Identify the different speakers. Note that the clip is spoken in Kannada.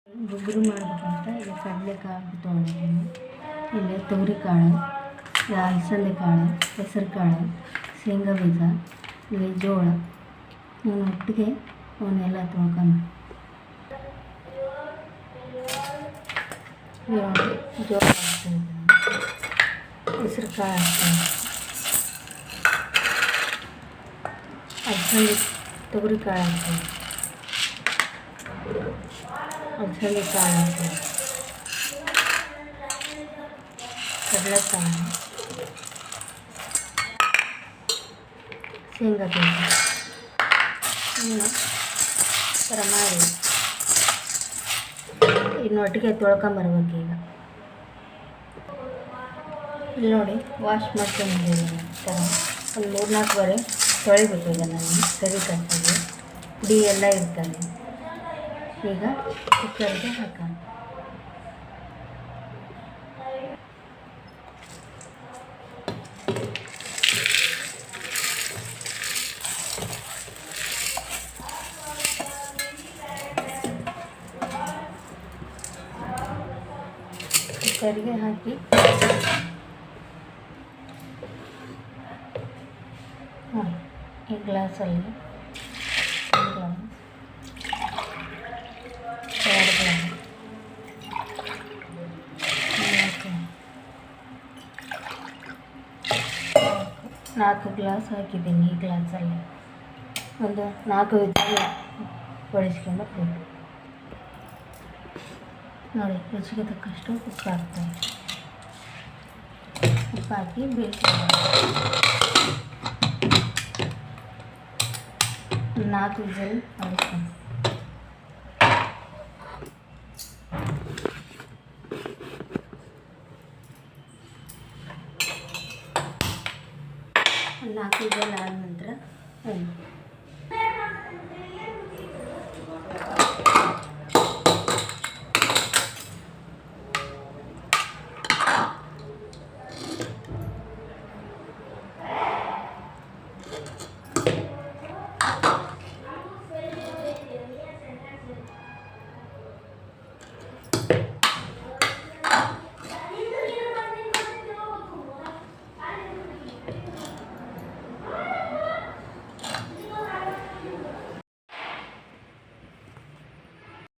Speaker 1: ಗೊಬ್ಬರ ಮಾಡಬೇಕಂತ ಇಲ್ಲಿ ಕಡಲೆಕಾಳು ತೊಗೊಂಡಿದ್ದೀನಿ. ಇಲ್ಲಿ ತೊಗರಿಕಾಳು, ಅಲಸಂದೆ ಕಾಳು, ಹೆಸರು ಕಾಳು, ಶೇಂಗಾ ಬೀಜ, ಇಲ್ಲಿ ಜೋಳ. ನಾನು ಒಟ್ಟಿಗೆ ಅವನ್ನೆಲ್ಲ ತೊಳ್ಕೊಂಡು ಜೋಳ ಹಾಕ್ತೀನಿ, ಹೆಸರು ಕಾಳು ಹಾಕ್ತೀನಿ, ಅಲಸಂದೆ ತೊಗರಿ ಕಾಳು ಹಾಕ್ತೀನಿ, ಅಲಸಂದೆ ಕಾಳು ಹಾಕ್ತೀನಿ, ಕಡಲೆಕಾಳು, ಶೇಂಗಾ ಬೀಜ ಥರ ಮಾಡಿ ಇನ್ನೊಟ್ಟಿಗೆ ತೊಳ್ಕೊಂಬರ್ಬೇಕು. ಈಗ ಇಲ್ಲಿ ನೋಡಿ ವಾಶ್ ಮಾಡ್ಕೊಂಡಿದ್ದೀನಿ. ಥರ ಒಂದು 3-4 ಬಾರಿ ತೊಳಿಬೇಕು. ಈಗ ನಾನು ಸರಿ ಕಟ್ಟಾಗಿ ಡಿ ಎಲ್ಲ ಇರ್ತದೆ. ಈಗ ಕುಕ್ಕರ್ಗೆ ಹಾಕೋಣ. ಕುಕ್ಕರ್ಗೆ ಹಾಕಿ ಈ ಗ್ಲಾಸಲ್ಲಿ 1 ಗ್ಲಾಸ್, 2 ಗ್ಲಾಸ್, 4 ಗ್ಲಾಸ್ ಹಾಕಿದ್ದೀನಿ. ಈ ಗ್ಲಾಸಲ್ಲಿ ಒಂದು 4 ವಿಧಾನ ಬಡಿಸ್ಕೊಂಡು ಬೇಕು. ನೋಡಿ, ರುಚಿಗೆ ತಕ್ಕಷ್ಟು ಉಪ್ಪು ಹಾಕ್ತೀನಿ. ಉಪ್ಪು ಹಾಕಿ ಬೇಯಿಸ್ಕೊಂಡು 4 ವಿಸಿಲ್ ಹೊಡಿಸ್ತೀನಿ. ನಾಲ್ಕು ವಿಸಿಲ್ ಆದ ನಂತರ